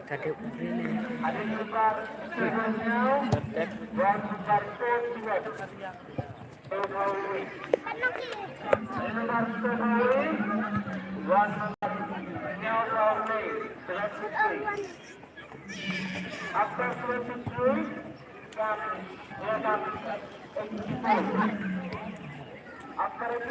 Tadi ini. Ada juga sebelumnya dan juga sebelumnya. After 23, after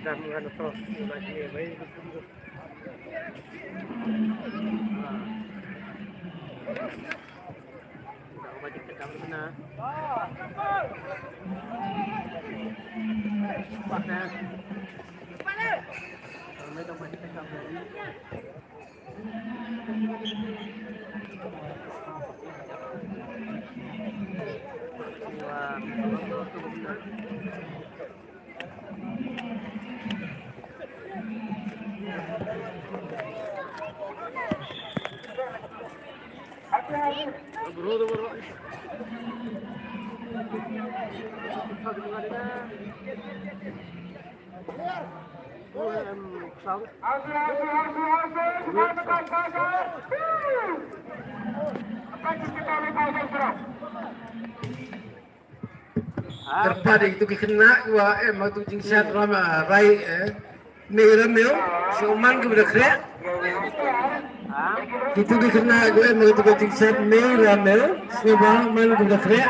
Padam kan to, lagi baik betul. Udah maju ke kamar mana? Mana? Mai to maju ke kamar. Wah, bro, bro. Terpada itu kena gua mau tu jingsan rama rai mera meo seoman ke berkre itu kena gua mau tu jingsan mera meo seoman man ke berkre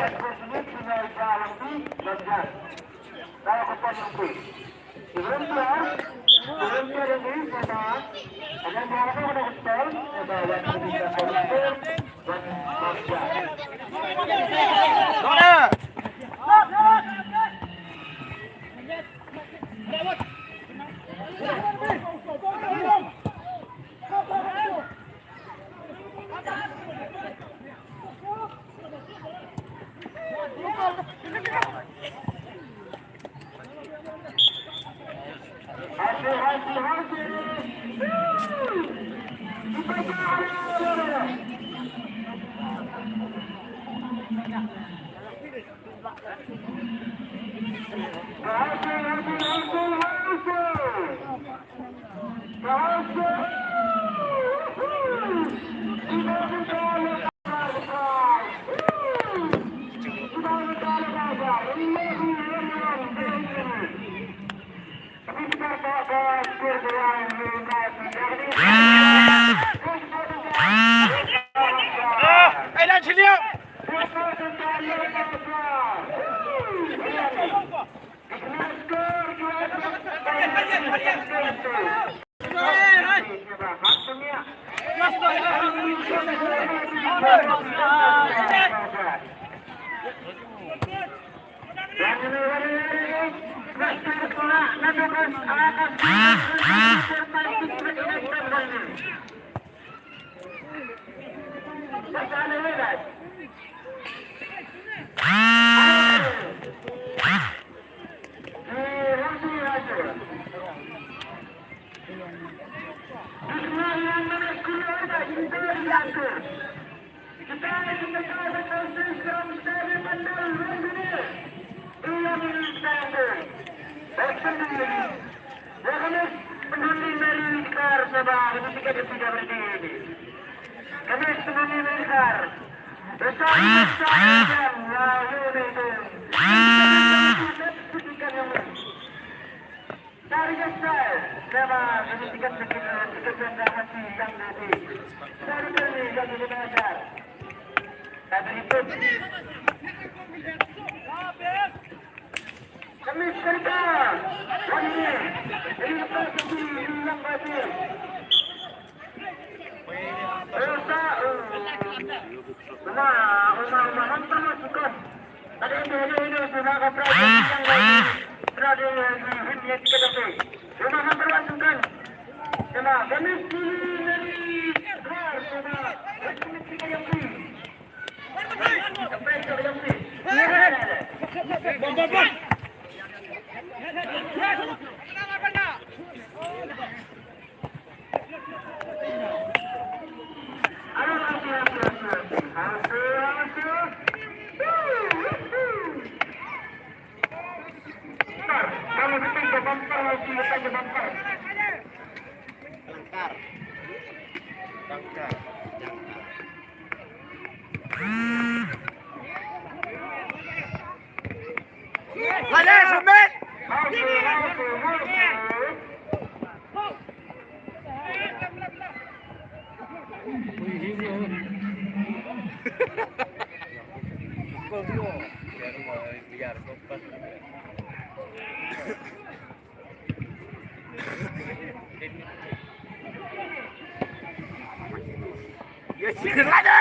Yes, ada.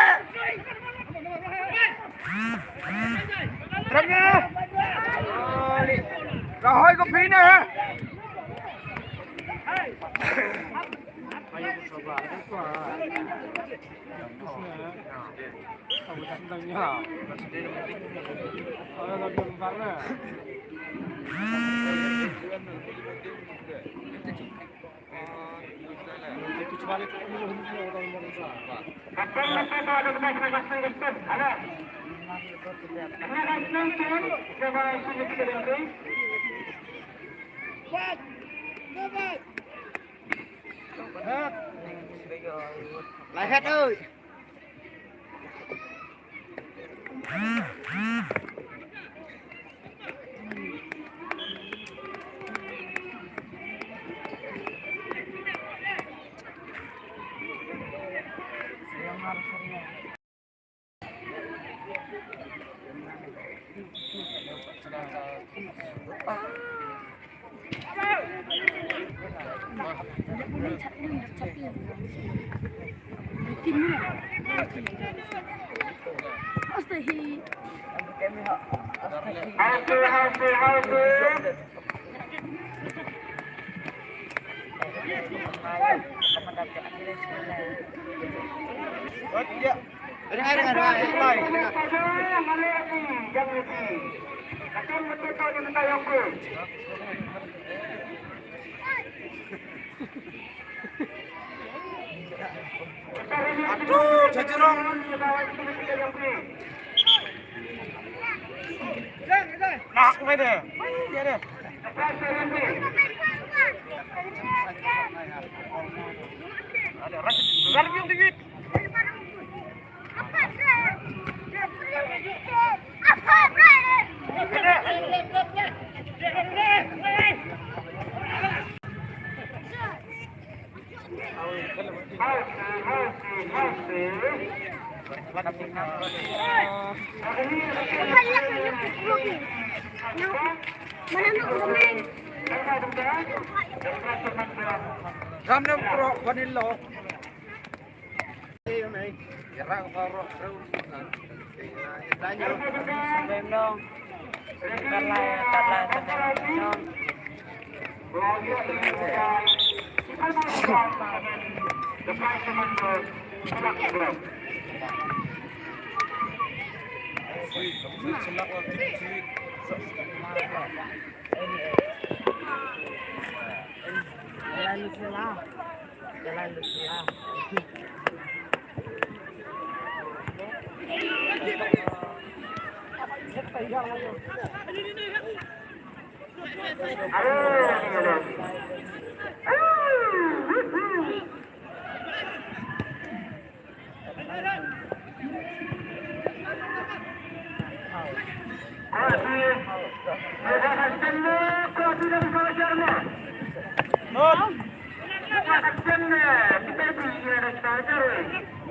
Terangnya. Rồi có phí nè. Lại hết ơi. Aduh, jajarong. Nak mai deh. Dia deh. Ada rasa yang dikit. Ramdam pro vanilla. Ini mai. Gerang karo terus. Tanya sampai dong. Jalan lusulah.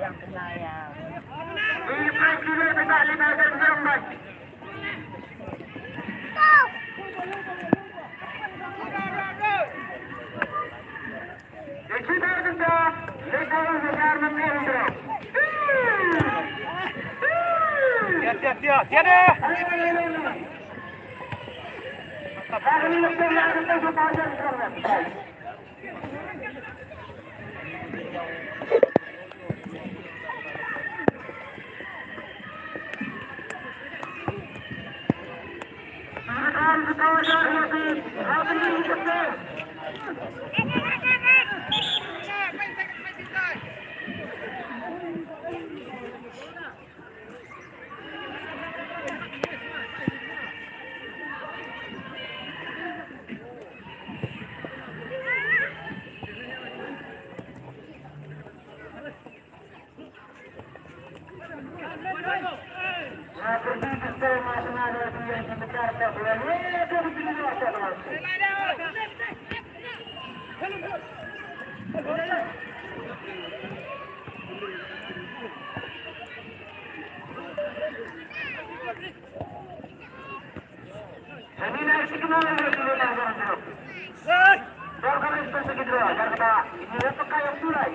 Yang penyayang. Ini presiden tak libatkan jambat. Kita kita lepas negara menteri. Tiada. Kami negara kita sepanjang jalan. Organisasi kedua, karena ini apakah yang mulai?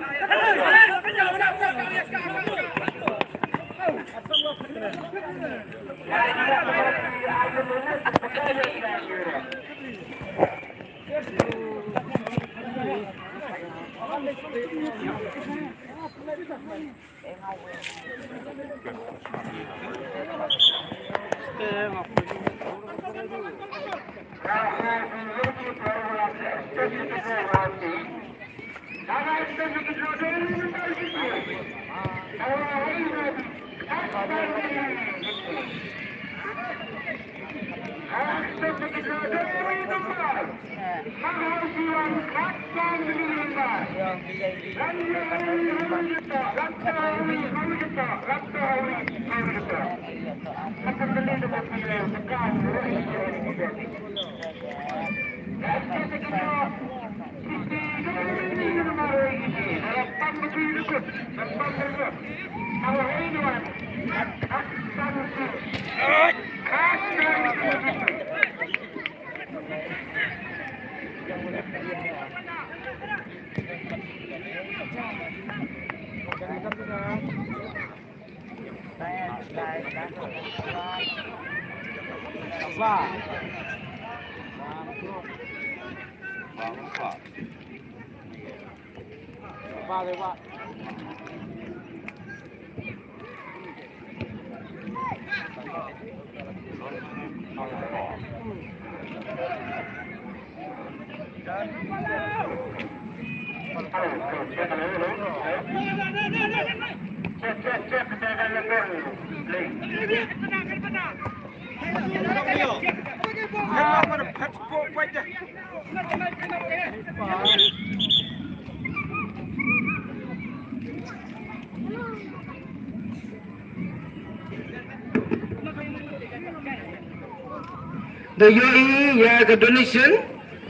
The UAE ya ke donation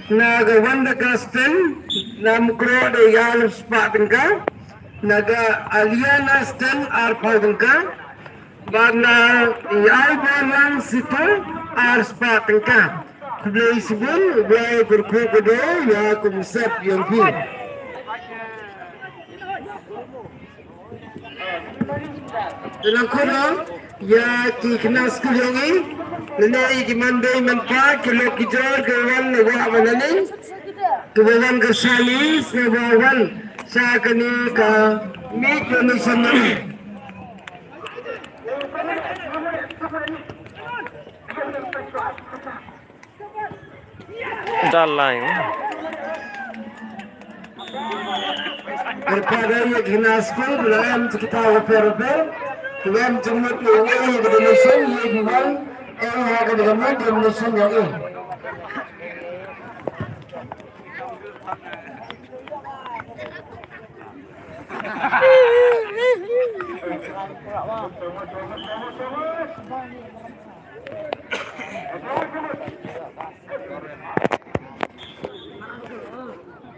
naga wanda kasten nam kro de yal spatenka naga aliana sten ar padenka bana yal banan situ ar spatenka kubleisbun blay kurku kudo ya kumsep yang bi dalam kurang ya kiknas kuyangi Nenai di mandai manfaat kalau kita kawan awak mana ni, kawan kesali, kawan saya kini ke meet donation ni. Dalam. Berpada yang hinas pun dalam kita oper-oper, kawan jemput ni donation ni bukan. Ada dengan donation yang ini.